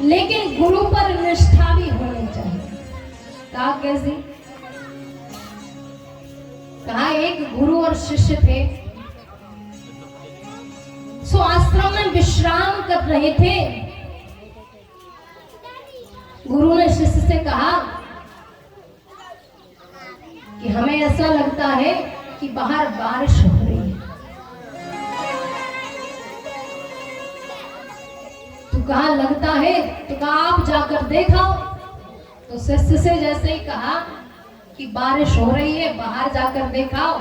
लेकिन गुरु पर निष्ठा भी होनी चाहिए। कहा कैसी? कहा एक गुरु और शिष्य थे, सो आश्रम में विश्राम कर रहे थे। गुरु ने शिष्य से कहा कि हमें ऐसा लगता है कि बाहर बारिश हो रही है। तो कहा लगता है, तो कहा आप जाकर देखाओ। तो शिष्य से जैसे ही कहा कि बारिश हो रही है, बाहर जाकर देखाओ,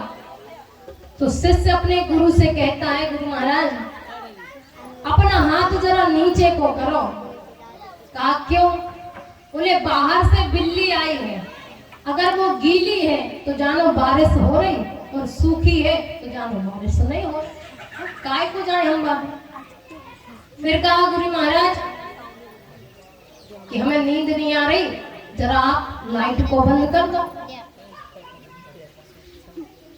तो शिष्य अपने गुरु से कहता है, गुरु महाराज अपना हाथ जरा नीचे को करो। कहा क्यों? बोले बाहर से बिल्ली आई है, अगर वो गीली है तो जानो बारिश हो रही, और सूखी है तो जानो बारिश नहीं हो रही। काय को जाए हम बाहर। फिर कहा गुरु महाराज कि हमें नींद नहीं आ रही, जरा आप लाइट को बंद कर दो।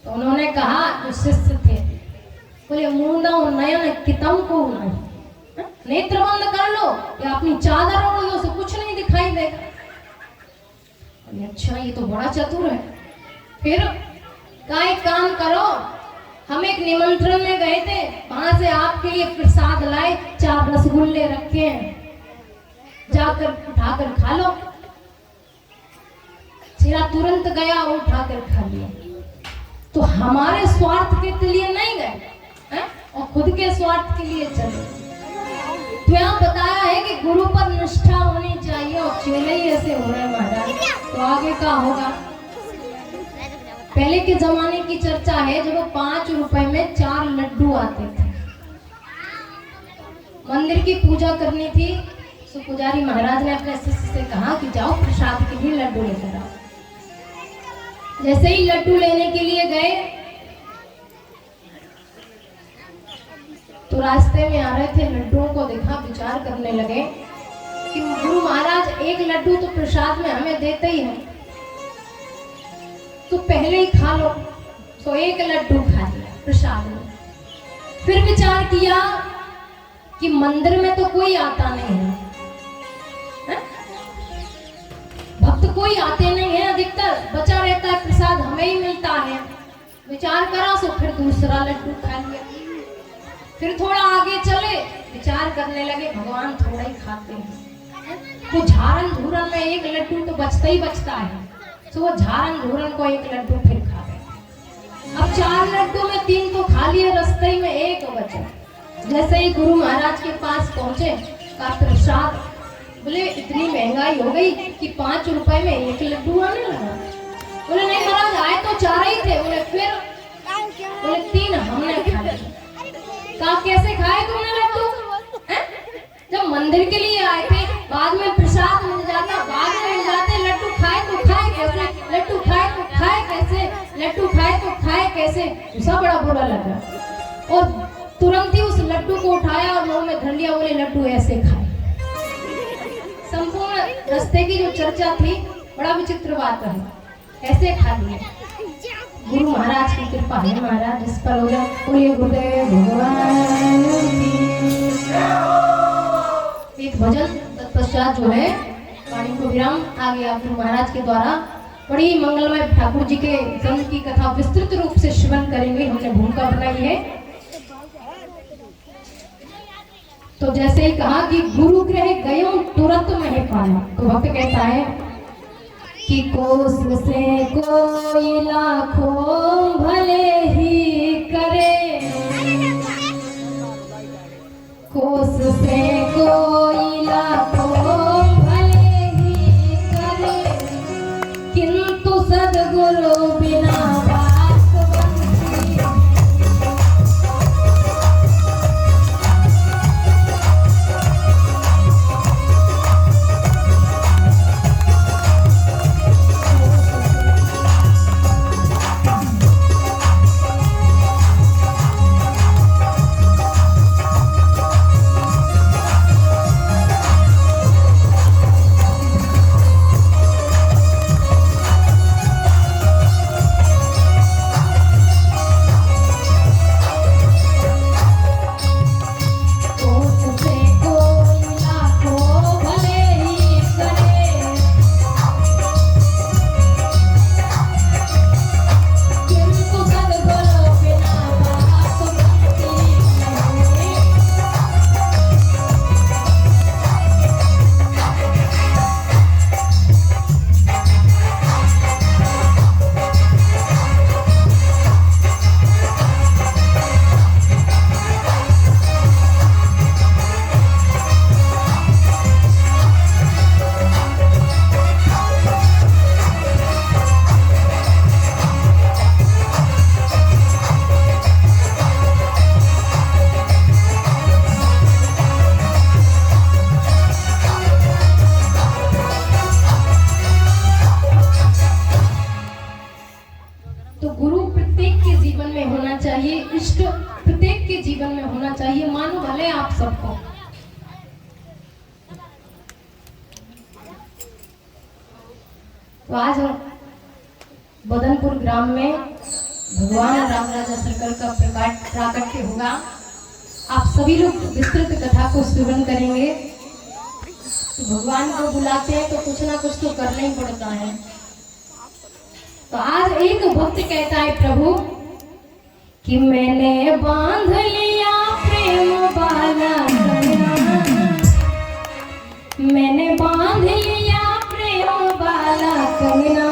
तो उन्होंने कहा, जो शिष्य थे, बोले मुंडा नयन कितम को नहीं, नेत्र बंद कर लो या अपनी चादर ओढ़ लो, तो कुछ नहीं दिखाई देगा। अच्छा ये तो बड़ा चतुर है। फिर का एक काम करो, हम एक निमंत्रण में गए थे, वहां से आपके लिए प्रसाद लाए, 4 रसगुल्ले रखे हैं, जाकर उठाकर खा लो। चेहरा तुरंत गया और उठाकर खा लिया। तो हमारे स्वार्थ के लिए नहीं गए हैं? और खुद के स्वार्थ के लिए चले। तो यहाँ बताया है कि गुरु पर निष्ठा होनी चाहिए, और चेले ही ऐसे हो रहे हैं महाराज, तो आगे क्या होगा? पहले के जमाने की चर्चा है, जब 5 रुपए में 4 लड्डू आते थे। मंदिर की पूजा करनी थी, तो पुजारी महाराज ने अपने शिष्य से कहा कि जाओ प्रसाद के लिए लड्डू लेकर आओ। जैसे ही लड्डू लेने के लिए गए, तो रास्ते में आ रहे थे, लड्डुओं को देखा, विचार करने लगे कि गुरु महाराज एक लड्डू तो प्रसाद में हमें देते ही हैं, तो पहले ही खा लो। तो एक लड्डू खा लिया प्रसाद में। फिर विचार किया कि मंदिर में तो कोई आता नहीं है, भक्त कोई आते नहीं है, अधिकतर बचा रहता है प्रसाद, हमें ही मिलता है। विचार करा, सो फिर दूसरा लड्डू खा लिया। फिर थोड़ा आगे चले, विचार करने लगे भगवान थोड़ा ही खाते हैं, तो झारन झूरन में एक लड्डू तो बचता ही बचता है, तो वो झारन झूरन को एक लड्डू फिर खा गए। अब 4 लड्डू में 3 तो खा लिए, रास्ते में एक बचा। जैसे ही गुरु महाराज के पास पहुंचे, का प्रसाद, बोले इतनी महंगाई हो गई कि 5 रुपए में एक लड्डू आने लगा। बोले नहीं महाराज, आए तो 4 ही थे। बोले फिर? बोले 3 हमने खा लिए। कहा कैसे खाए तुमने लड्डू? जब मंदिर के लिए आए थे, बाद में प्रसाद मिल जाता, बाद में मिल जाते, लड्डू खाए तो खाए कैसे, लड्डू खाए तो खाए कैसे, लड्डू खाए तो खाए कैसे। उसे बड़ा बुरा लगा और तुरंत ही उस लड्डू को उठाया और मुंह में धर लिया। बोले लड्डू ऐसे खाए। संपूर्ण रास्ते की जो चर्चा थी, बड़ा विचित्र बात है, ऐसे खा लिया। गुरु महाराज की कृपा है महाराज इस पर। बोलिए गुरुदेव भगवान की। एक भजन तत्पश्चात जो है वाणी को विराम आ गया। गुरु महाराज के द्वारा बड़ी मंगलमय ठाकुर जी के जन्म की कथा विस्तृत रूप से श्रवण करेंगे, हमने भूमिका बनाई है। तो जैसे ही कहा कि गुरु गृह गयो तुरंत मह पाया, तो भक्त कहता है कि कोस से कोई लाखों भले ही करे, कोस से कोई लाखों भले ही करे, किंतु सद्गुरु बिना तो आज बदनपुर ग्राम में भगवान राम राजा सर्कल का प्राकट्य होगा। आप सभी लोग विस्तृत कथा को श्रवण करेंगे। तो भगवान को बुलाते हैं तो कुछ ना कुछ तो करना ही पड़ता है। तो आज एक भक्त कहता है प्रभु कि मैंने बांध लिया प्रेम वाला कंगना, मैंने बांध लिया प्रेम वाला कंगना,